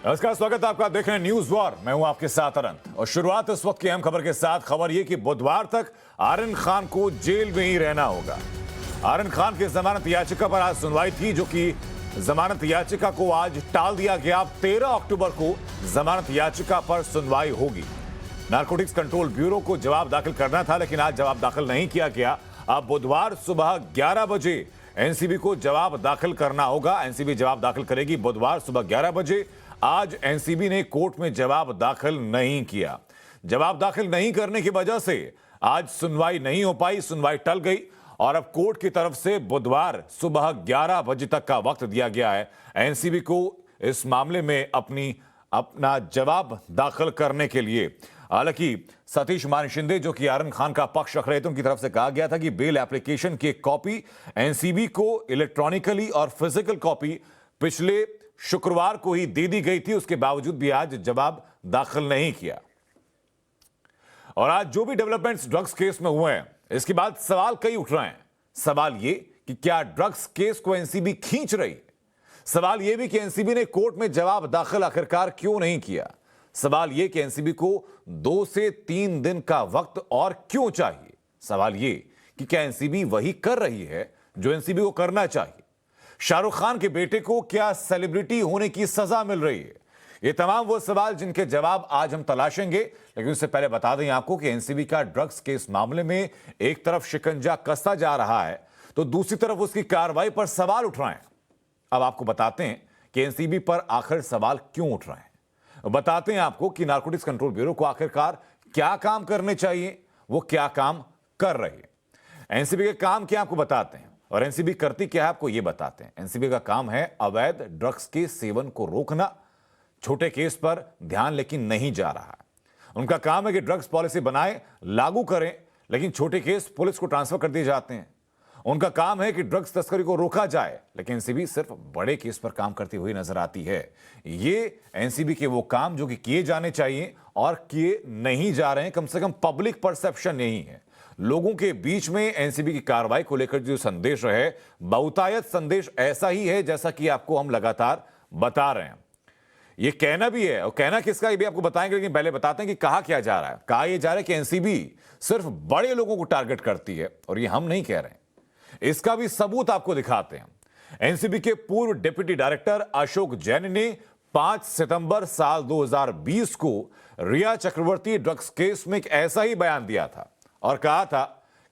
नमस्कार, स्वागत है आपका। देख रहे हैं न्यूज वॉर। मैं हूं आपके साथ अनंत और शुरुआत इस वक्त की अहम खबर के साथ। खबर यह कि बुधवार तक आर्यन खान को जेल में ही रहना होगा। आर्यन खान की जमानत याचिका पर आज सुनवाई थी, जो कि जमानत याचिका को आज टाल दिया गया। अब 13 अक्टूबर को जमानत याचिका पर सुनवाई होगी। नारकोटिक्स कंट्रोल ब्यूरो को जवाब दाखिल करना था, लेकिन आज जवाब दाखिल नहीं किया गया। अब बुधवार सुबह 11 बजे एनसीबी को जवाब दाखिल करना होगा। एनसीबी जवाब दाखिल करेगी बुधवार सुबह 11 बजे। आज एनसीबी ने कोर्ट में जवाब दाखिल नहीं किया। जवाब दाखिल नहीं करने की वजह से आज सुनवाई नहीं हो पाई, सुनवाई टल गई और अब कोर्ट की तरफ से बुधवार सुबह 11 बजे तक का वक्त दिया गया है एनसीबी को इस मामले में अपना जवाब दाखिल करने के लिए। हालांकि सतीश मान शिंदे, जो कि आर्यन खान का पक्ष रख रहे थे, उनकी तरफ से कहा गया था कि बेल एप्लीकेशन की एक कॉपी एनसीबी को इलेक्ट्रॉनिकली और फिजिकल कॉपी पिछले शुक्रवार को ही दे दी गई थी। उसके बावजूद भी आज जवाब दाखिल नहीं किया। और आज जो भी डेवलपमेंट्स ड्रग्स केस में हुए हैं, इसके बाद सवाल कई उठ रहे हैं। सवाल ये कि क्या ड्रग्स केस को एनसीबी खींच रही है? सवाल यह भी कि एनसीबी ने कोर्ट में जवाब दाखिल आखिरकार क्यों नहीं किया? सवाल यह कि एनसीबी को 2 से 3 दिन का वक्त और क्यों चाहिए? सवाल यह कि क्या एनसीबी वही कर रही है जो एनसीबी को करना चाहिए? शाहरुख खान के बेटे को क्या सेलिब्रिटी होने की सजा मिल रही है? ये तमाम वो सवाल जिनके जवाब आज हम तलाशेंगे। लेकिन उससे पहले बता दें आपको कि एनसीबी का ड्रग्स केस मामले में एक तरफ शिकंजा कसता जा रहा है, तो दूसरी तरफ उसकी कार्रवाई पर सवाल उठ रहे हैं। अब आपको बताते हैं कि एनसीबी पर आखिर सवाल क्यों उठ रहे हैं। बताते हैं आपको कि नारकोटिक्स कंट्रोल ब्यूरो को आखिरकार क्या काम करने चाहिए, वो क्या काम कर रही है। एनसीबी के काम क्या आपको बताते हैं और एनसीबी करती क्या है आपको यह बताते हैं। एनसीबी का काम है अवैध ड्रग्स के सेवन को रोकना। छोटे केस पर ध्यान लेकिन नहीं जा रहा है। उनका काम है कि ड्रग्स पॉलिसी बनाए, लागू करें, लेकिन छोटे केस पुलिस को ट्रांसफर कर दिए जाते हैं। उनका काम है कि ड्रग्स तस्करी को रोका जाए, लेकिन एनसीबी सिर्फ बड़े केस पर काम करती हुई नजर आती है। ये एनसीबी के वो काम जो कि किए जाने चाहिए और किए नहीं जा रहे हैं। कम से कम पब्लिक परसेप्शन यही है। लोगों के बीच में एनसीबी की कार्रवाई को लेकर जो संदेश है, बहुतायत संदेश ऐसा ही है जैसा कि आपको हम लगातार बता रहे हैं। ये कहना भी है, और कहना किसका ये भी आपको बताएंगे, लेकिन पहले बताते हैं कि कहा क्या जा रहा है। कहा यह जा रहा है कि एनसीबी सिर्फ बड़े लोगों को टारगेट करती है, और ये हम नहीं कह रहे हैं। इसका भी सबूत आपको दिखाते हैं। एनसीबी के पूर्व डिप्टी डायरेक्टर अशोक जैन ने 5 सितंबर साल 2020 को रिया चक्रवर्ती ड्रग्स केस में एक ऐसा ही बयान दिया था और कहा था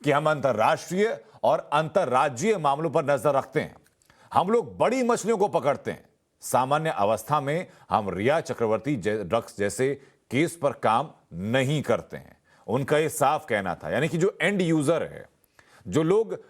कि हम अंतर्राष्ट्रीय और अंतर्राज्यीय मामलों पर नजर रखते हैं। हम लोग बड़ी मछलियों को पकड़ते हैं। सामान्य अवस्था में हम रिया चक्रवर्ती ड्रग्स जैसे केस पर काम नहीं करते हैं। उनका यह साफ कहना था। यानी कि जो एंड यूजर है, जो लोग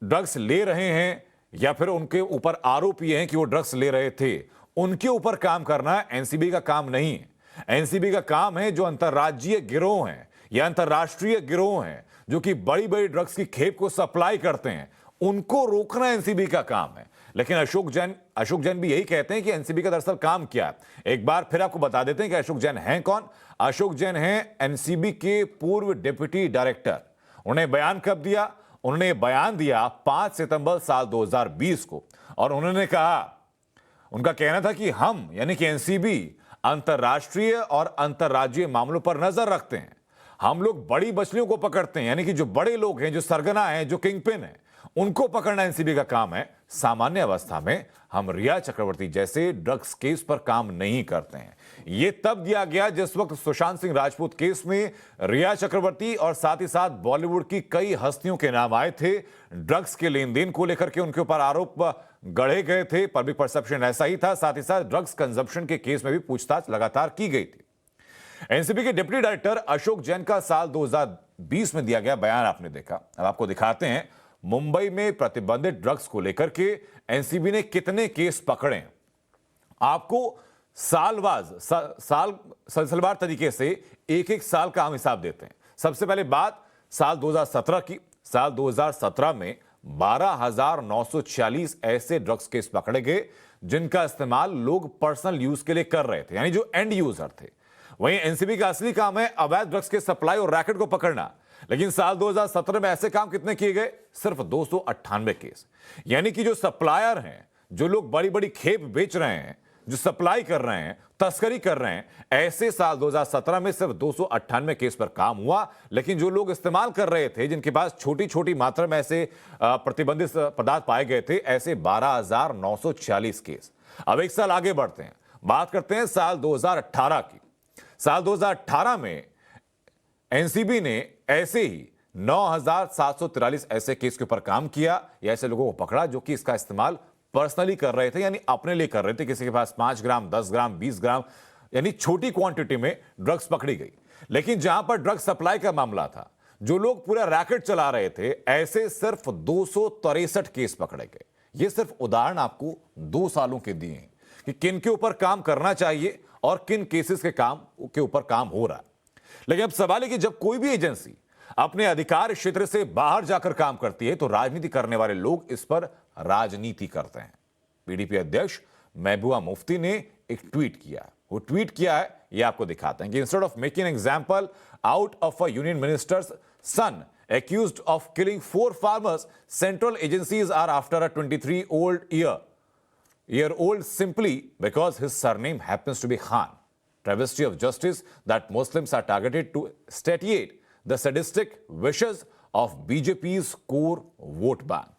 ड्रग्स ले रहे हैं या फिर उनके ऊपर आरोप ये हैं कि वो ड्रग्स ले रहे थे, उनके ऊपर काम करना एनसीबी का काम नहीं है। एनसीबी का काम है जो अंतर्राज्यीय गिरोह हैं या अंतर्राष्ट्रीय गिरोह हैं, जो कि बड़ी बड़ी ड्रग्स की खेप को सप्लाई करते हैं, उनको रोकना एनसीबी का काम है। लेकिन अशोक जैन भी यही कहते हैं कि एनसीबी का दरअसल काम क्या है। एक बार फिर आपको बता देते हैं कि अशोक जैन हैं कौन। अशोक जैन हैं एनसीबी के पूर्व डिप्टी डायरेक्टर। उन्हें बयान कब दिया? उन्होंने बयान दिया 5 सितंबर साल 2020 को, और उन्होंने कहा, उनका कहना था कि हम यानी कि एनसीबी अंतर्राष्ट्रीय और अंतर्राज्यीय मामलों पर नजर रखते हैं। हम लोग बड़ी मछलियों को पकड़ते हैं, यानी कि जो बड़े लोग हैं, जो सरगना हैं, जो किंगपिन हैं, उनको पकड़ना एनसीबी का काम है। सामान्य अवस्था में हम रिया चक्रवर्ती जैसे ड्रग्स केस पर काम नहीं करते हैं। यह तब दिया गया जिस वक्त सुशांत सिंह राजपूत केस में रिया चक्रवर्ती और साथ ही साथ बॉलीवुड की कई हस्तियों के नाम आए थे। ड्रग्स के लेन देन को लेकर के उनके ऊपर आरोप गढ़े गए थे। पब्लिक परसेप्शन ऐसा ही था। साथ ही साथ ड्रग्स कंजप्शन के केस में भी पूछताछ लगातार की गई थी। एनसीबी के डिप्टी डायरेक्टर अशोक जैन का साल 2020 में दिया गया बयान आपने देखा। अब आपको दिखाते हैं मुंबई में प्रतिबंधित ड्रग्स को लेकर के एनसीबी ने कितने केस पकड़े। आपको सिलसिलेवार तरीके से एक एक साल का हम हिसाब देते हैं। सबसे पहले बात साल 2017 की। साल 2017 में 12,946 ऐसे ड्रग्स केस पकड़े गए जिनका इस्तेमाल लोग पर्सनल यूज के लिए कर रहे थे, यानी जो एंड यूजर थे। वहीं एनसीबी का असली काम है अवैध ड्रग्स के सप्लाई और रैकेट को पकड़ना। लेकिन साल 2017 में ऐसे काम कितने किए गए? सिर्फ 298 केस। यानी कि जो सप्लायर हैं, जो लोग बड़ी बड़ी खेप बेच रहे हैं, जो सप्लाई कर रहे हैं, तस्करी कर रहे हैं, ऐसे साल 2017 में सिर्फ 298 केस पर काम हुआ। लेकिन जो लोग इस्तेमाल कर रहे थे, जिनके पास छोटी छोटी मात्रा में ऐसे प्रतिबंधित पदार्थ पाए गए थे, ऐसे 12,946 केस। अब एक साल आगे बढ़ते हैं, बात करते हैं साल 2018 की। साल 2018 में एनसीबी ने ऐसे ही 9,743 ऐसे केस के ऊपर काम किया या ऐसे लोगों को पकड़ा जो कि इसका इस्तेमाल पर्सनली कर रहे थे, यानी अपने लिए कर रहे थे। किसी के पास 5 ग्राम, 10 ग्राम, 20 ग्राम, यानी छोटी क्वांटिटी में ड्रग्स पकड़ी गई। लेकिन जहां पर ड्रग्स सप्लाई का मामला था, जो लोग पूरा रैकेट चला रहे थे, ऐसे सिर्फ 263 केस पकड़े गए। ये सिर्फ उदाहरण आपको 2 सालों के दिए हैं कि किन के ऊपर काम करना चाहिए और किन केसेस के ऊपर काम हो रहा है। लेकिन अब सवाल है कि जब कोई भी एजेंसी अपने अधिकार क्षेत्र से बाहर जाकर काम करती है तो राजनीति करने वाले लोग इस पर राजनीति करते हैं। पीडीपी अध्यक्ष महबूबा मुफ्ती ने एक ट्वीट किया। वो ट्वीट किया है, ये आपको दिखाते हैं कि instead of making an example out of a union minister's son accused of killing 4 farmers, central agencies are after a 23-year-old simply because his surname happens to be Khan. Travesty of justice that Muslims are targeted to satiate the sadistic wishes of BJP's core vote bank.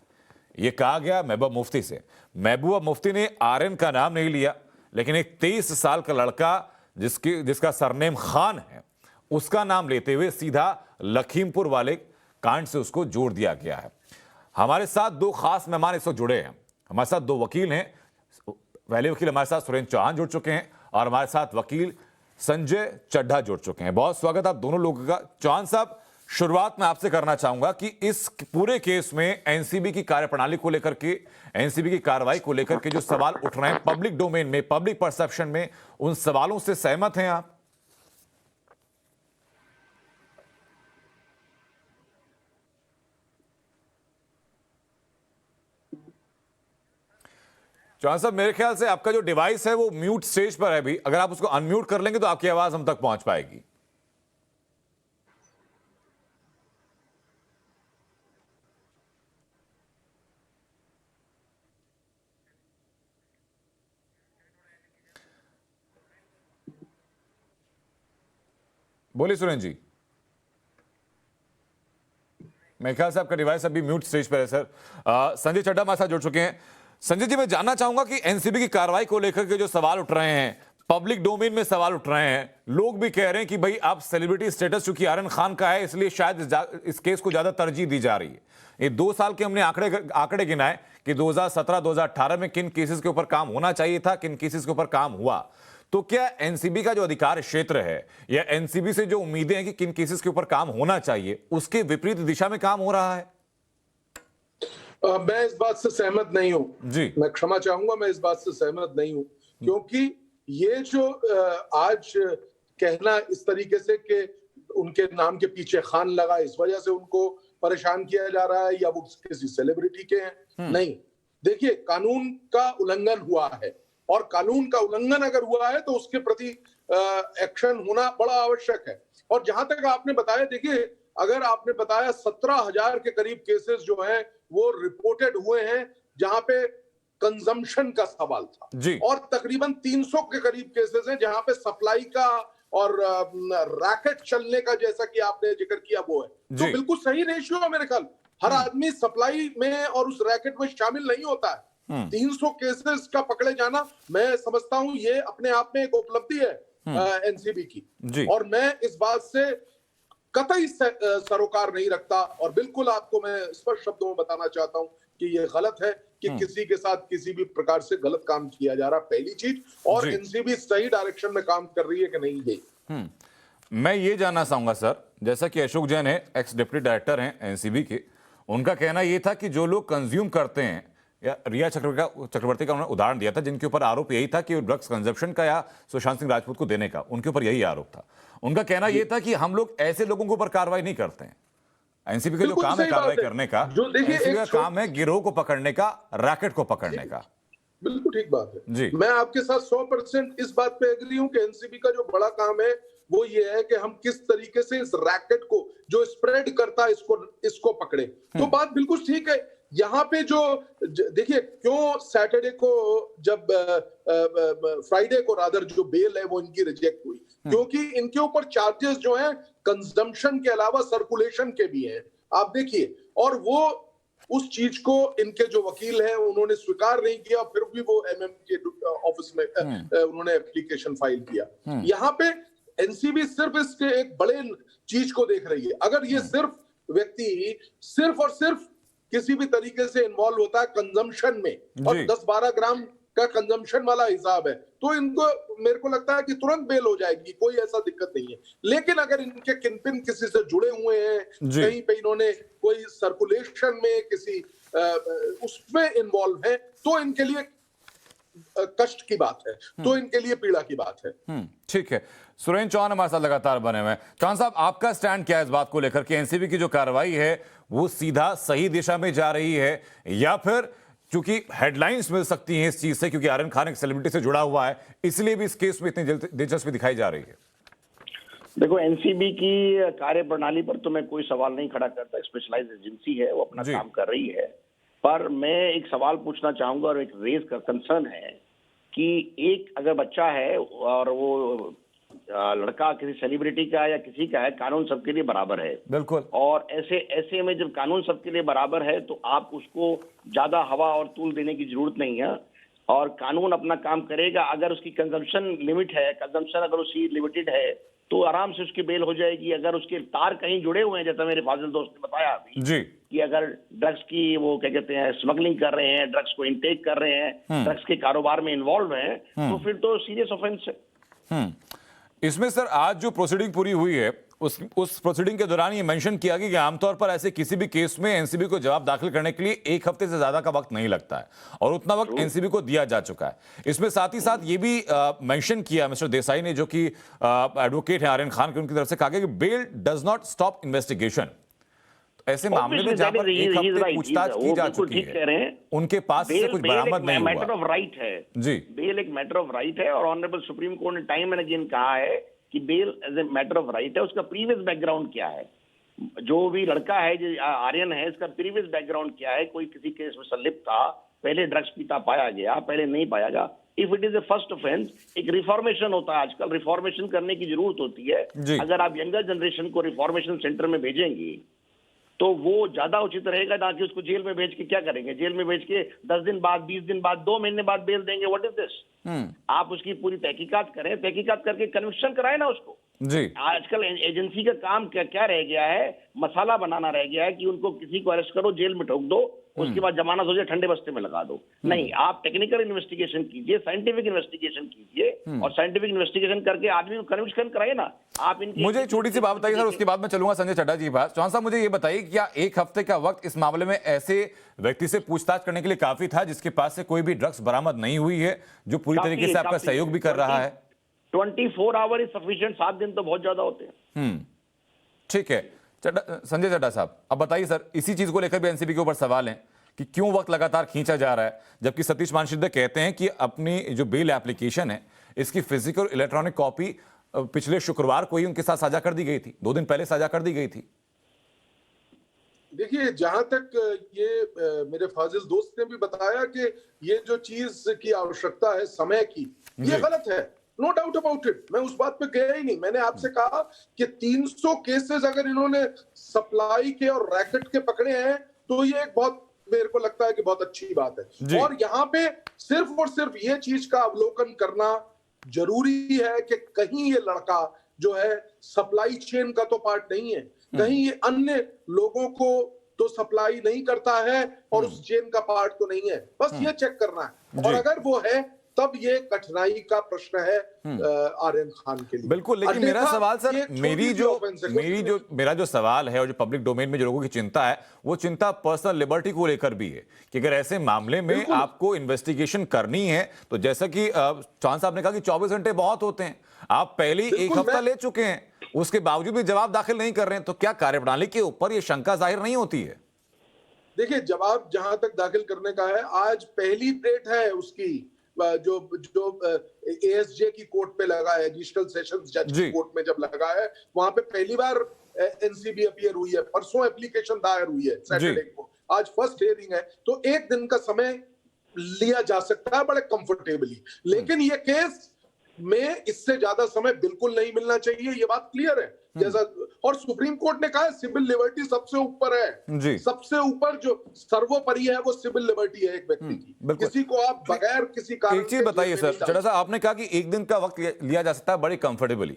ये कहा गया महबूबा मुफ्ती से। महबूबा मुफ्ती ने आर्यन का नाम नहीं लिया, लेकिन एक 23 साल का लड़का जिसका सरनेम खान है, उसका नाम लेते हुए सीधा लखीमपुर वाले कांड से उसको जोड़ दिया गया है। हमारे साथ 2 खास मेहमान इस वक्त जुड़े हैं। हमारे साथ 2 वकील हैं। पहले वकील हमारे साथ सुरेंद्र चौहान जुड़ चुके हैं और हमारे साथ वकील संजय चड्ढा जुड़ चुके हैं। बहुत स्वागत आप दोनों लोगों का। चौहान साहब, शुरुआत में आपसे करना चाहूंगा कि इस पूरे केस में एनसीबी की कार्यप्रणाली को लेकर के, एनसीबी की कार्रवाई को लेकर के जो सवाल उठ रहे हैं पब्लिक डोमेन में, पब्लिक परसेप्शन में, उन सवालों से सहमत हैं आप? चौहान साहब, मेरे ख्याल से आपका जो डिवाइस है वो म्यूट स्टेज पर है अभी। अगर आप उसको अनम्यूट कर लेंगे तो आपकी आवाज हम तक पहुंच पाएगी। बोलिए सुरेंद्र जी। मेरे ख्याल से आपका डिवाइस अभी म्यूट स्टेज पर है सर। संजय चड्ढा हमारे साथ जुड़ चुके हैं। संजय जी, मैं जानना चाहूंगा कि एनसीबी की कार्रवाई को लेकर के जो सवाल उठ रहे हैं, पब्लिक डोमेन में सवाल उठ रहे हैं, लोग भी कह रहे हैं कि भाई आप सेलिब्रिटी स्टेटस चूंकि आर्यन खान का है इसलिए शायद इस केस को ज्यादा तरजीह दी जा रही है। ये 2 साल के हमने आंकड़े गिनाए कि 2017-2018 में किन केसेस के ऊपर काम होना चाहिए था, किन केसेस के ऊपर काम हुआ। तो क्या एनसीबी का जो अधिकार क्षेत्र है या एनसीबी से जो उम्मीदें हैं कि किन केसेस के ऊपर काम होना चाहिए, उसके विपरीत दिशा में काम हो रहा है? मैं इस बात से सहमत नहीं हूं जी। मैं क्षमा चाहूंगा, मैं इस बात से सहमत नहीं हूं, क्योंकि ये जो आज कहना इस तरीके से कि उनके नाम के पीछे खान लगा, इस वजह से उनको परेशान किया जा रहा है या वो किसी सेलिब्रिटी के हैं, नहीं। देखिए, कानून का उल्लंघन हुआ है और कानून का उल्लंघन अगर हुआ है तो उसके प्रति एक्शन होना बड़ा आवश्यक है। और जहां तक आपने बताया, देखिए, अगर आपने बताया 17,000 के करीब केसेस जो हैं वो रिपोर्टेड हुए हैं जहां पे कंजम्पशन का सवाल था जी। और तकरीबन 300 के करीब केसेस हैं जहां पे सप्लाई का और रैकेट चलने का, जैसा कि आपने जिक्र किया, वो है। तो बिल्कुल सही रेशियो है मेरे ख्याल। हर आदमी सप्लाई में और उस रैकेट में शामिल नहीं होता है। 300 केसेस का पकड़े जाना, मैं समझता हूं ये अपने आप में एक उपलब्धि है एनसीबी की, और मैं इस बात से कतई सरोकार नहीं रखता। और बिल्कुल आपको मैं स्पष्ट शब्दों में बताना चाहता हूं कि ये गलत है कि किसी के साथ किसी भी प्रकार से गलत काम किया जा रहा, पहली चीज। और एनसीबी सही डायरेक्शन में काम कर रही है कि नहीं, ये मैं ये जानना चाहूंगा सर। जैसा कि अशोक जैन है, एक्स डिप्टी डायरेक्टर हैं एनसीबी के, उनका कहना यह था कि जो लोग कंज्यूम करते हैं, या रिया चक्रवर्ती का उन्होंने उदाहरण दिया था, जिनके ऊपर आरोप यही था कि ड्रग्स कंजप्शन का या सुशांत सिंह राजपूत को देने का, उनके ऊपर यही आरोप था। उनका कहना यह था कि हम लोग ऐसे लोगों के ऊपर कार्रवाई नहीं करते हैं। एनसीबी का जो काम है कार्रवाई करने का, एनसीबी का काम है गिरोह को पकड़ने का, रैकेट को पकड़ने का। बिल्कुल ठीक बात है जी। मैं आपके साथ 100% इस बात पे एग्री हूं कि एनसीबी का जो बड़ा काम है वो ये है कि हम किस तरीके से इस रैकेट को जो स्प्रेड करता है इसको पकड़े। तो बात बिल्कुल ठीक है। यहाँ पे जो देखिए क्यों सैटरडे को जब फ्राइडे को रादर जो बेल है वो इनकी रिजेक्ट हुई, क्योंकि इनके ऊपर चार्जेस जो हैं कंजम्पशन के अलावा सर्कुलेशन के भी हैं, आप देखिए। और वो उस चीज को इनके जो वकील हैं उन्होंने स्वीकार नहीं किया, फिर भी वो एमएम के ऑफिस में उन्होंने एप्लीकेशन फाइल किया। यहाँ पे एनसीबी सिर्फ इसके एक बड़े चीज को देख रही है। अगर ये सिर्फ व्यक्ति सिर्फ और सिर्फ किसी भी तरीके से इन्वॉल्व होता है कंजम्पशन में और 10-12 ग्राम का कंजम्पशन वाला हिसाब है, तो इनको मेरे को लगता है कि तुरंत बेल हो जाएगी, कोई ऐसा दिक्कत नहीं है। लेकिन अगर इनके किनपिन किसी से जुड़े हुए हैं, कहीं पे इन्होंने कोई सर्कुलेशन में किसी उसमें इन्वॉल्व है, तो इनके लिए कष्ट की बात है, तो इनके लिए पीड़ा की बात है। ठीक है, सुरेंद्र चौहान हमारे साथ लगातार बने हुए हैं। चौहान साहब, आपका स्टैंड क्या है इस बात को लेकर कि एनसीबी की जो कार्रवाई है वो सीधा सही दिशा में जा रही है, या फिर क्योंकि हेडलाइंस मिल सकती हैं इस चीज से, क्योंकि आर्यन खान एक सेलिब्रिटी से जुड़ा हुआ है, इसलिए भी इस केस में इतनी दिलचस्पी दिखाई जा रही है? देखो, एनसीबी की कार्य प्रणाली पर तो मैं कोई सवाल नहीं खड़ा करता, स्पेशलाइज्ड एजेंसी है, वो अपना काम कर रही है। पर मैं एक सवाल पूछना चाहूंगा और एक रेज का कंसर्न है कि एक अगर बच्चा है और वो लड़का किसी सेलिब्रिटी का या किसी का है, कानून सबके लिए बराबर है। बिल्कुल। और ऐसे में जब कानून सबके लिए बराबर है तो आप उसको ज्यादा हवा और तूल देने की जरूरत नहीं है, और कानून अपना काम करेगा। अगर उसकी कंजम्पशन लिमिट है, कंजम्पशन अगर उसकी लिमिटेड है, तो आराम से उसकी बेल हो जाएगी। अगर उसके तार कहीं जुड़े हुए हैं, जैसा मेरे फाजिल दोस्त ने बताया अभी जी, कि अगर ड्रग्स की वो क्या कहते हैं स्मगलिंग कर रहे हैं, ड्रग्स को इनटेक कर रहे हैं, ड्रग्स के कारोबार में इन्वॉल्व हैं, तो फिर तो सीरियस ऑफेंस है। इसमें सर आज जो प्रोसीडिंग पूरी हुई है उस प्रोसीडिंग के दौरान ये मेंशन किया गया कि आमतौर पर ऐसे किसी भी केस में एनसीबी को जवाब दाखिल करने के लिए 1 हफ्ते से ज्यादा का वक्त नहीं लगता है, और उतना वक्त एनसीबी को दिया जा चुका है। इसमें साथ ही साथ ये भी मेंशन किया मिस्टर देसाई ने, जो कि एडवोकेट है आर्यन खान के, उनकी तरफ से कहा गया कि bail does not stop investigation. ऐसे मामले में जहां पर 1 हफ्ते पूछताछ की जा चुकी है, उनके पास से कुछ बरामद नहीं हुआ। मैटर ऑफ राइट है जी, बेल एक मैटर ऑफ राइट है, और ऑनरेबल सुप्रीम कोर्ट ने टाइम एंड अगेन कहा है कि bail as a matter of right है। उसका प्रीवियस बैकग्राउंड क्या है, जो भी लड़का है जो आर्यन है, इसका प्रीवियस बैकग्राउंड क्या है, कोई किसी केस में संलिप्त था, पहले ड्रग्स पीता पाया गया, पहले नहीं पाया गया। If it is a first offence, एक रिफॉर्मेशन होता है, आजकल रिफॉर्मेशन करने की जरूरत होती है। अगर आप यंगर जनरेशन को रिफॉर्मेशन सेंटर में भेजेंगे तो वो ज्यादा उचित रहेगा, ना कि उसको जेल में भेज के क्या करेंगे। जेल में भेज के 10 दिन बाद, 20 दिन बाद, 2 महीने बाद बेल देंगे, व्हाट इज दिस। आप उसकी पूरी तहकीकात करें, तहकीकात करके कन्विक्शन कराए ना उसको जी। आजकल एजेंसी का काम क्या रह गया है, मसाला बनाना रह गया है कि उनको किसी को अरेस्ट करो, जेल में ठोक दो, उसके बाद जमानत हो जाए, ठंडे बस्ते में लगा दो। नहीं, आप टेक्निकल इन्वेस्टिगेशन कीजिए, साइंटिफिक इन्वेस्टिगेशन कीजिए, और साइंटिफिक इन्वेस्टिगेशन करके आदमी को कन्विक्शन कराए ना आप। मुझे छोटी सी बात बताइए सर, उसके बाद मैं चलूंगा संजय चड्ढा जी पास। चौहान साहब, मुझे ये बताइए क्या 1 हफ्ते का वक्त इस मामले में ऐसे व्यक्ति से पूछताछ करने के लिए काफी था जिसके पास से कोई भी ड्रग्स बरामद नहीं हुई है, जो पूरी तरीके से आपका सहयोग भी कर रहा है? 24 आवर इज सफिशिएंट, 7 दिन तो बहुत ज्यादा होते हैं। ठीक है, संजय चड्ढा साहब, अब बताइए सर, इसी चीज को लेकर भी एनसीबी के ऊपर सवाल है कि क्यों वक्त लगातार खींचा जा रहा है, जबकि सतीश मानसिद्धे कहते हैं कि अपनी जो बेल एप्लीकेशन है इसकी फिजिकल इलेक्ट्रॉनिक कॉपी पिछले शुक्रवार को ही उनके साथ साझा कर दी गई थी, 2 दिन पहले साझा कर दी गई थी। देखिए, जहां तक ये मेरे फाजिल दोस्त ने भी बताया कि ये जो चीज की आवश्यकता है समय की, ये गलत है, नो डाउट अबाउट इट। मैं उस बात पे गया ही नहीं। मैंने आपसे कहा कि 300 केसेस अगर इन्होंने सप्लाई के और रैकेट के पकड़े हैं तो ये एक बहुत, मेरे को लगता है कि बहुत अच्छी बात है। और यहाँ पे सिर्फ और सिर्फ ये चीज का अवलोकन करना जरूरी है कि कहीं ये लड़का जो है सप्लाई चेन का तो पार्ट नहीं है, कहीं ये अन्य लोगों को तो सप्लाई नहीं करता है और उस चेन का पार्ट तो नहीं है, बस ये चेक करना है। और अगर वो है तब ये कठिनाई का प्रश्न है आर्यन खान के लिए। बिल्कुल, लेकिन मेरा सवाल सर, मेरा जो सवाल है और जो पब्लिक डोमेन में जो लोगों की चिंता है, वो चिंता पर्सनल लिबर्टी को लेकर भी है कि अगर ऐसे मामले में आपको इन्वेस्टिगेशन करनी है तो जैसा कि चौहान साहब ने कहा कि 24 घंटे बहुत होते हैं, आप पहले ही 1 हफ्ता ले चुके हैं, उसके बावजूद भी जवाब दाखिल नहीं कर रहे हैं, तो क्या कार्यप्रणाली के ऊपर ये शंका जाहिर नहीं होती है? देखिए, जवाब जहां तक दाखिल करने का है, आज पहली डेट है उसकी, जो एएसजे की कोर्ट पे लगा है, एडिशनल सेशंस जज की कोर्ट में जब लगा है, वहां पे पहली बार एनसीबी अपीयर हुई है, परसों एप्लीकेशन दायर हुई है सैटरडे को, आज फर्स्ट हियरिंग है, तो 1 दिन का समय लिया जा सकता है बड़े कंफर्टेबली। लेकिन ये केस में इससे ज्यादा समय बिल्कुल नहीं मिलना चाहिए, ये बात क्लियर है। जैसा और सुप्रीम कोर्ट ने कहा है सिविल लिबर्टी सबसे ऊपर है, सबसे ऊपर जो सर्वोपरि है वो सिविल लिबर्टी है एक व्यक्ति की। किसी को आप बगैर किसी कारण एक चीज बताइए सर, चड्ढा साहब, आपने कहा कि 1 दिन का वक्त लिया जा सकता है बड़ी कंफर्टेबली।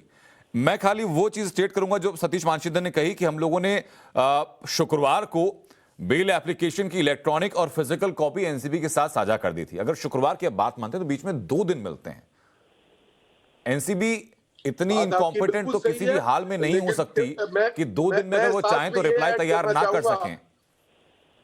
मैं खाली वो चीज स्टेट करूंगा जो सतीश मानसिद्धर ने कही कि हम लोगों ने शुक्रवार को बेल एप्लीकेशन की इलेक्ट्रॉनिक और फिजिकल कॉपी एनसीबी के साथ साझा कर दी थी। अगर शुक्रवार की बात मानते हैं तो बीच में 2 दिन मिलते हैं। एनसीबी इतनी इनकॉम्पिटेंट तो किसी भी हाल में नहीं हो सकती कि 2 दिन में अगर वो चाहें तो रिप्लाई तैयार ना कर सकें।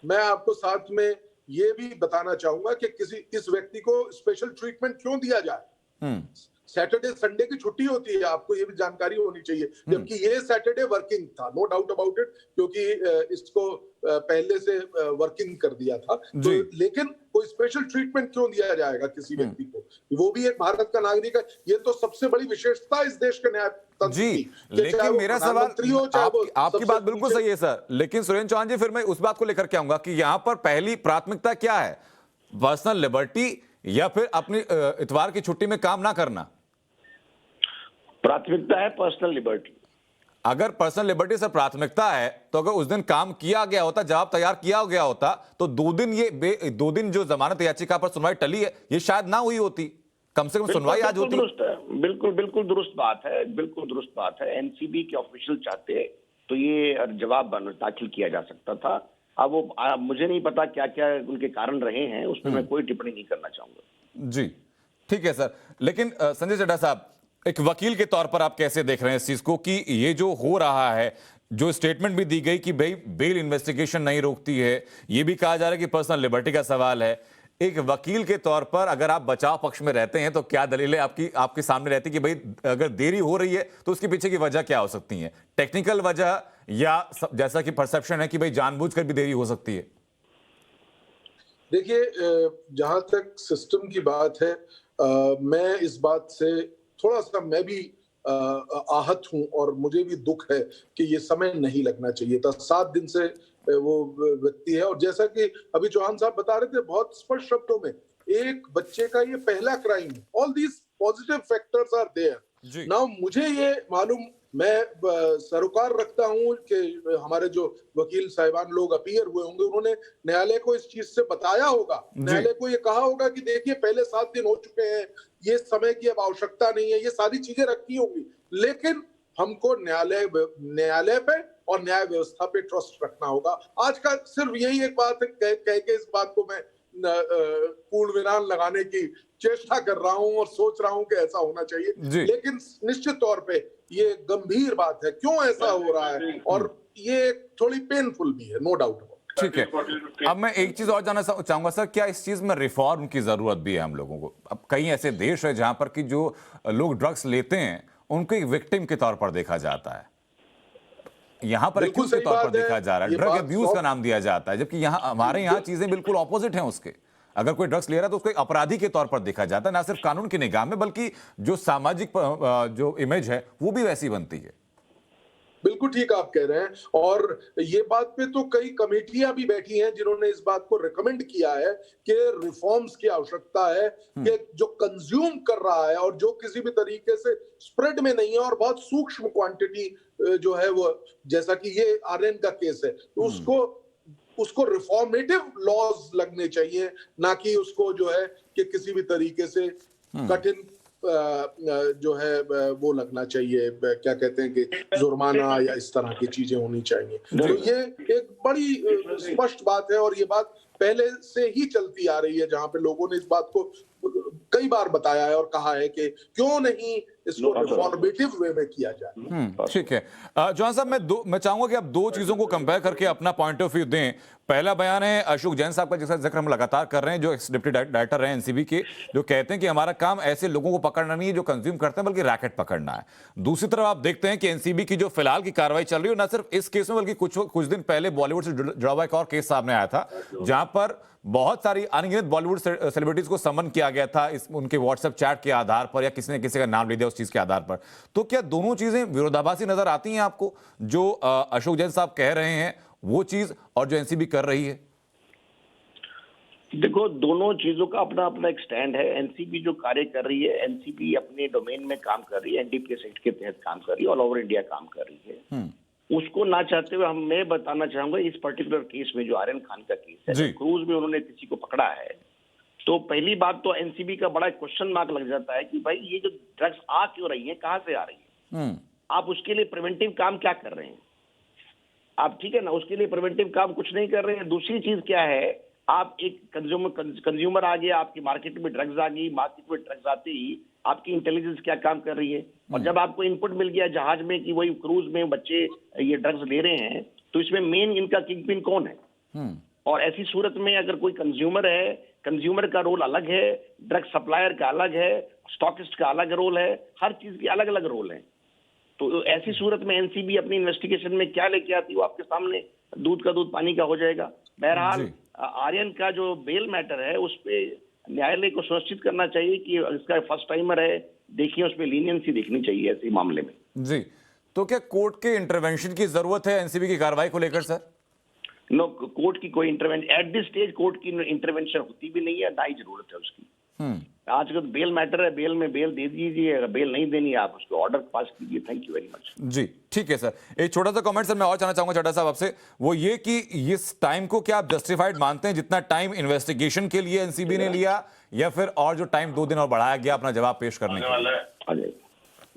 मैं आपको साथ में ये भी बताना चाहूंगा कि इस व्यक्ति को स्पेशल ट्रीटमेंट क्यों दिया जाए। सैटरडे संडे की छुट्टी होती है, आपको ये भी जानकारी होनी चाहिए, जबकि ये सैटरडे वर्किंग था, नो डाउट अबाउट इट, क्योंकि इसको पहले से वर्किंग कर दिया था। तो लेकिन कोई स्पेशल ट्रीटमेंट क्यों दिया जाएगा किसी व्यक्ति को? वो भी एक भारत का नागरिक है। ये तो सबसे बड़ी विशेषता इस देश के न्याय तंत्र की। लेकिन मेरा सवाल, आपकी बात बिल्कुल सही है सर, लेकिन सुरेंद्र चौहान जी, फिर मैं उस बात को लेकर के आऊंगा कि यहां पर पहली प्राथमिकता क्या है, पर्सनल लिबर्टी या फिर अपनी इतवार की छुट्टी में काम ना करना? प्राथमिकता है पर्सनल लिबर्टी। अगर पर्सनल लिबर्टी से प्राथमिकता है तो अगर उस दिन काम किया गया होता, जवाब तैयार किया गया होता, तो 2 दिन जो जमानत याचिका पर सुनवाई टली है ये शायद ना हुई होती, कम से कम सुनवाई आज होती। बिल्कुल दुरुस्त बात है, बिल्कुल दुरुस्त बात है। एनसीबी के ऑफिशियल चाहते तो ये जवाब दाखिल किया जा सकता था। अब वो मुझे नहीं पता क्या क्या उनके कारण रहे हैं, उसमें मैं कोई टिप्पणी नहीं करना चाहूंगा। जी ठीक है सर, लेकिन संजय चड्ढा साहब, एक वकील के तौर पर आप कैसे देख रहे हैं इस चीज को कि ये जो हो रहा है, जो स्टेटमेंट भी दी गई कि भाई बेल इन्वेस्टिगेशन नहीं रोकती है, ये भी कहा जा रहा है कि पर्सनल लिबर्टी का सवाल है। एक वकील के तौर पर अगर आप बचाव पक्ष में रहते हैं तो क्या दलीलें आपके सामने रहती कि भाई अगर देरी हो रही है तो उसके पीछे की वजह क्या हो सकती है? टेक्निकल वजह या जैसा कि परसेप्शन है कि भाई जानबूझकर भी देरी हो सकती है? देखिए, जहां तक सिस्टम की बात है, मैं इस बात से थोड़ा सा मैं भी आहत हूं और मुझे भी दुख है कि ये समय नहीं लगना चाहिए था। 7 दिन से वो व्यक्ति है, और जैसा कि अभी चौहान साहब बता रहे थे बहुत स्पष्ट शब्दों में, एक बच्चे का ये पहला क्राइम है। All these positive factors are there. Now मुझे ये मालूम, मैं सरोकार रखता हूं कि हमारे जो वकील साहिबान लोग अपीयर हुए होंगे उन्होंने न्यायालय को इस चीज से बताया होगा, न्यायालय को ये कहा होगा कि देखिए पहले 7 दिन हो चुके हैं, ये समय की अब आवश्यकता नहीं है, ये सारी चीजें रखी होंगी। लेकिन हमको न्यायालय पे और न्याय व्यवस्था पे ट्रस्ट रखना होगा। आज का सिर्फ यही एक बात है, कह के इस बात को मैं पूर्ण विराम लगाने की चेष्टा कर रहा हूं और सोच रहा हूं कि ऐसा होना चाहिए, लेकिन निश्चित तौर पे ये गंभीर बात है क्यों ऐसा हो रहा है, और ये थोड़ी पेनफुल भी है, नो डाउट। ठीक है, अब मैं एक चीज और जानना चाहूंगा सर, क्या इस चीज में रिफॉर्म की जरूरत भी है हम लोगों को? अब कई ऐसे देश है जहां पर कि जो लोग ड्रग्स लेते हैं उनको एक विक्टिम के तौर पर देखा जाता है, यहां पर एक्यूज के तौर पर देखा जा रहा है, ड्रग अब्यूज का नाम दिया जाता है, जबकि यहाँ हमारे यहाँ चीजें बिल्कुल ऑपोजिट हैं उसके। अगर कोई ड्रग्स ले रहा है तो उसको एक अपराधी के तौर पर देखा जाता है, ना सिर्फ कानून की निगाह में बल्कि जो सामाजिक जो इमेज है वो भी वैसी बनती है। बिल्कुल ठीक आप कह रहे हैं, और ये बात पे तो कई कमेटियां भी बैठी हैं जिन्होंने इस बात को रिकमेंड किया है कि रिफॉर्म्स की आवश्यकता है, कि जो कंज्यूम कर रहा है और जो किसी भी तरीके से स्प्रेड में नहीं है और बहुत सूक्ष्म क्वांटिटी जो है वो, जैसा कि ये आर्यन का केस है, तो उसको रिफॉर्मेटिव लॉज लगने चाहिए, ना कि उसको जो है कि किसी भी तरीके से कठिन जो है वो लगना चाहिए, क्या कहते हैं कि जुर्माना या इस तरह की चीजें होनी चाहिए। तो ये एक बड़ी स्पष्ट बात है, और ये बात पहले से ही चलती आ रही है, जहां पे लोगों ने इस बात को कई बार बताया है और कहा है कि क्यों नहीं इसको रिफॉर्मेटिव वे में किया जाए। ठीक है जॉन साहब, मैं चाहूंगा कि आप 2 चीजों को कंपेयर करके अपना पॉइंट ऑफ व्यू दें। पहला बयान है अशोक जैन साहब का, जिसका जिक्र हम लगातार कर रहे हैं, जो एक्स डिप्टी डायरेक्टर रहे एनसीबी के, जो कहते हैं कि हमारा काम ऐसे लोगों को पकड़ना नहीं है जो कंज्यूम करते हैं, बल्कि रैकेट पकड़ना है। दूसरी तरफ आप देखते हैं कि एनसीबी की जो फिलहाल की कार्रवाई चल रही है, ना सिर्फ इस केस में बल्कि कुछ दिन पहले बॉलीवुड से जुड़ा हुआ एक और केस सामने आया था, जहां पर बहुत सारी अनगिनत बॉलीवुड सेलिब्रिटीज को समन किया गया था उनके व्हाट्सएप चैट के आधार पर, या किसी ने किसी का नाम ले दिया उस चीज के आधार पर। तो क्या दोनों चीजें विरोधाभासी नजर आती हैं आपको, जो अशोक जैन साहब कह रहे हैं वो चीज और जो एनसीबी कर रही है? देखो, दोनों चीजों का अपना अपना एक स्टैंड है। एनसीबी जो कार्य कर रही है, एनसीबी अपने डोमेन में काम कर रही है, एनडीपीएस एक्ट के तहत काम कर रही है, ऑल ओवर इंडिया काम कर रही है। उसको ना चाहते हुए मैं बताना चाहूंगा, इस पर्टिकुलर केस में जो आर्यन खान का केस है, क्रूज में उन्होंने किसी को पकड़ा है, तो पहली बात तो एनसीबी का बड़ा क्वेश्चन मार्क लग जाता है कि भाई ये जो ड्रग्स आ क्यों रही है, कहां से आ रही है, आप उसके लिए प्रिवेंटिव काम क्या कर रहे हैं? आप ठीक है ना, उसके लिए प्रिवेंटिव काम कुछ नहीं कर रहे हैं। दूसरी चीज क्या है, आप एक कंज्यूमर आ गया, आपकी मार्केट में ड्रग्स आ गई, मार्केट में ड्रग्स आते ही आपकी इंटेलिजेंस क्या काम कर रही है, और जब आपको इनपुट मिल गया जहाज में कि वही क्रूज में बच्चे ये ड्रग्स ले रहे हैं, तो इसमें मेन इनका किंग पिन कौन है? और ऐसी सूरत में अगर कोई कंज्यूमर है, कंज्यूमर का रोल अलग है, ड्रग सप्लायर का अलग है, स्टॉकिस्ट का अलग रोल है, हर चीज के अलग अलग रोल है। तो ऐसी सूरत में एनसीबी अपनी इन्वेस्टिगेशन में क्या लेके आती है, वो आपके सामने दूध का दूध पानी का हो जाएगा। बहरहाल आर्यन का जो बेल मैटर है, उस पे न्यायालय को सुनिश्चित करना चाहिए कि इसका फर्स्ट टाइमर है, देखिए उस पर लीनियंसी देखनी चाहिए ऐसे मामले में। जी, तो क्या कोर्ट के इंटरवेंशन की जरूरत है एनसीबी की कार्रवाई को लेकर सर? नो, कोर्ट की कोई intervention at this stage court की इंटरवेंशन होती भी नहीं है, ना ही जरूरत है उसकी। आज का बेल मैटर है, बेल में बेल दे दीजिए, अगर बेल नहीं देनी है आप उसको ऑर्डर पास कीजिए। Thank you very much. जी ठीक है सर। एक छोटा सा कमेंट सर मैं और जानना चाहूंगा चड्ढा साहब आपसे, वो ये कि इस टाइम को क्या आप जस्टिफाइड मानते हैं जितना टाइम इन्वेस्टिगेशन के लिए एनसीबी ने लिया, या फिर और जो टाइम 2 दिन और बढ़ाया गया अपना जवाब पेश करने के लिए?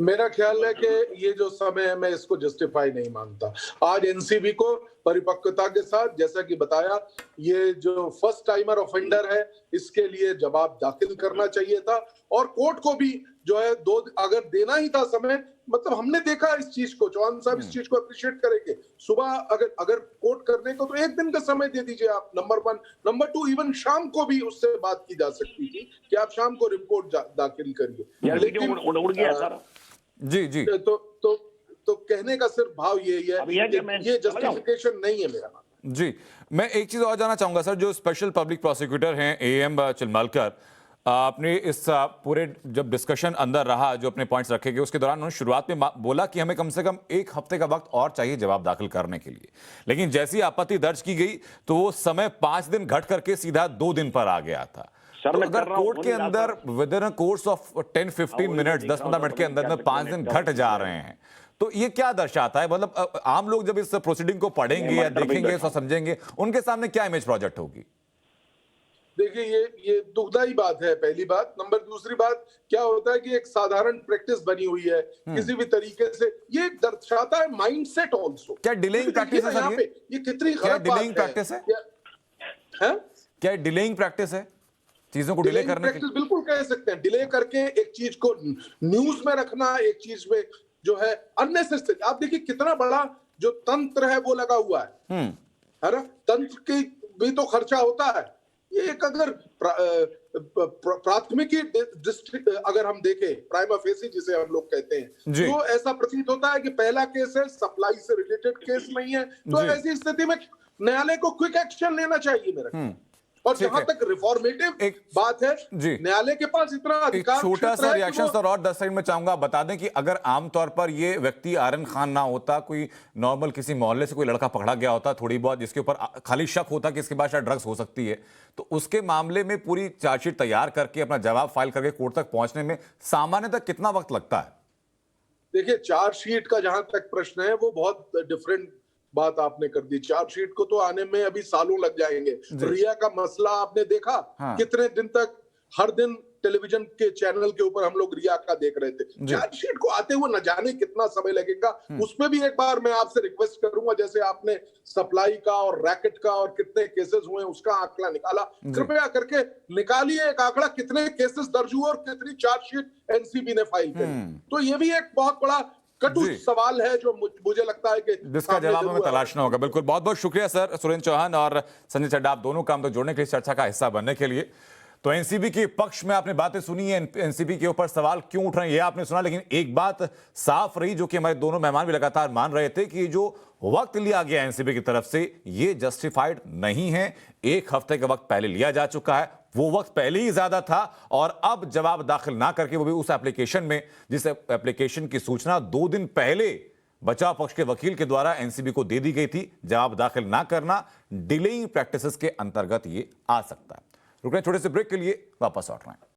मेरा ख्याल है कि ये जो समय है मैं इसको जस्टिफाई नहीं मानता। आज एनसीबी को परिपक्वता के साथ, जैसा कि बताया, ये जो फर्स्ट टाइमर ऑफेंडर है इसके लिए जवाब दाखिल करना चाहिए था, और कोर्ट को भी जो है अगर देना ही था समय, मतलब हमने देखा इस चीज को, चौहान साहब इस चीज को अप्रिशिएट करेंगे। सुबह अगर कोर्ट करने को तो 1 दिन का समय दे दीजिए आप, नंबर 1। नंबर 2, इवन शाम को भी उससे बात की जा सकती थी कि आप शाम को रिपोर्ट दाखिल करिए, लेकिन उड़ गया सारा। जी तो कहने का सिर्फ भाव यही है, ये जस्टिफिकेशन नहीं है मेरा मानना। जी, मैं एक चीज और जानना चाहूंगा सर, जो स्पेशल पब्लिक प्रोसिक्यूटर हैं एएम चिलमालकर, आपने इस पूरे जब डिस्कशन अंदर रहा, जो अपने पॉइंट्स रखे गए, उसके दौरान उन्होंने शुरुआत में बोला कि हमें कम से कम 1 हफ्ते का वक्त और चाहिए जवाब दाखिल करने के लिए, लेकिन जैसी आपत्ति दर्ज की गई तो वो समय 5 दिन घट करके सीधा 2 दिन पर आ गया था। तो अगर कोर्ट के अंदर with in course of 10-15 minutes, 10-15 minute के अंदर में 5 दिन घट जा रहे हैं, तो ये क्या दर्शाता है? मतलब आम लोग जब इस प्रोसीडिंग को पढ़ेंगे या देखेंगे या समझेंगे, उनके सामने क्या इमेज प्रोजेक्ट होगी? देखिए, ये दुखदाई बात है, पहली बात। नंबर दूसरी बात, क्या होता है कि एक साधारण प्रैक्टिस बनी हुई है किसी भी तरीके से, ये दर्शाता है माइंडसेट ऑल्सो। क्या डिलेइंग प्रैक्टिस है सर? ये कितनी गलत डिलेइंग प्रैक्टिस है? क्या डिलेइंग प्रैक्टिस है, चीजों को डिले करने की? बिल्कुल कह सकते हैं, डिले करके एक चीज को न्यूज में रखना, एक चीज में जो है अननेसेसरी। आप देखिए कितना बड़ा जो तंत्र है वो लगा हुआ है ना, तंत्र की भी तो खर्चा होता है। ये एक अगर प्राथमिकी डिस्ट्रिक्ट अगर हम देखें, प्राइमा फेसी जिसे हम लोग कहते हैं, तो ऐसा प्रतीत होता है कि पहला केस है, सप्लाई से रिलेटेड केस नहीं है, तो ऐसी स्थिति में न्यायालय को क्विक एक्शन लेना चाहिए मेरा। और जहां तक रिफॉर्मेटिव बात है, न्यायालय के पास इतना अधिकार। छोटा सा रिएक्शन सर और 10 सेकंड में चाहूंगा। बता दें कि अगर आमतौर पर ये व्यक्ति आर्यन खान ना होता, कोई नॉर्मल किसी मोहल्ले से कोई लड़का पकड़ा गया होता थोड़ी बहुत, जिसके ऊपर खाली शक होता कि इसके पास शायद ड्रग्स हो सकती है, तो उसके मामले में पूरी चार्जशीट तैयार करके अपना जवाब फाइल करके कोर्ट तक पहुंचने में सामान्यतः कितना वक्त लगता है? देखिए, चार्जशीट का जहां तक प्रश्न है वो बहुत डिफरेंट बात आपने कर दी। चार्जशीट को तो आने में अभी सालों लग जाएंगे। रिया का मसला आपने देखा, कितने दिन तक हर दिन टेलीविजन के चैनल के ऊपर हम लोग रिया का देख रहे थे। चार्जशीट को आते हुए न जाने कितना समय लगेगा। उसमें भी एक बार मैं आपसे रिक्वेस्ट करूंगा, जैसे आपने सप्लाई का और रैकेट का और कितने केसेस हुए उसका आंकड़ा निकाला, कृपया करके निकालिए एक आंकड़ा, कितने केसेस दर्ज हुए और कितनी चार्जशीट एनसीबी ने फाइल करी। तो ये भी एक बहुत बड़ा कटु सवाल है जो मुझे लगता है कि जिसका जवाब हमें तलाशना होगा। बिल्कुल, बहुत बहुत शुक्रिया सर, सुरेंद्र चौहान और संजय चड्ढा, आप दोनों काम तक जोड़ने के लिए, चर्चा का हिस्सा बनने के लिए। तो एनसीबी के पक्ष में आपने बातें सुनी है, एनसीबी के ऊपर सवाल क्यों उठ रहे हैं ये आपने सुना, लेकिन एक बात साफ रही जो कि हमारे दोनों मेहमान भी लगातार मान रहे थे कि जो वक्त लिया गया एनसीबी की तरफ से ये जस्टिफाइड नहीं है। 1 हफ्ते का वक्त पहले लिया जा चुका है, वो वक्त पहले ही ज्यादा था, और अब जवाब दाखिल ना करके, वो भी उस एप्लीकेशन में जिस एप्लीकेशन की सूचना 2 दिन पहले बचाव पक्ष के वकील के द्वारा एनसीबी को दे दी गई थी, जवाब दाखिल ना करना डिलेइंग प्रैक्टिसेस के अंतर्गत ये आ सकता है। रुक रहे हैं छोटे से ब्रेक के लिए, वापस लौट रहे हैं।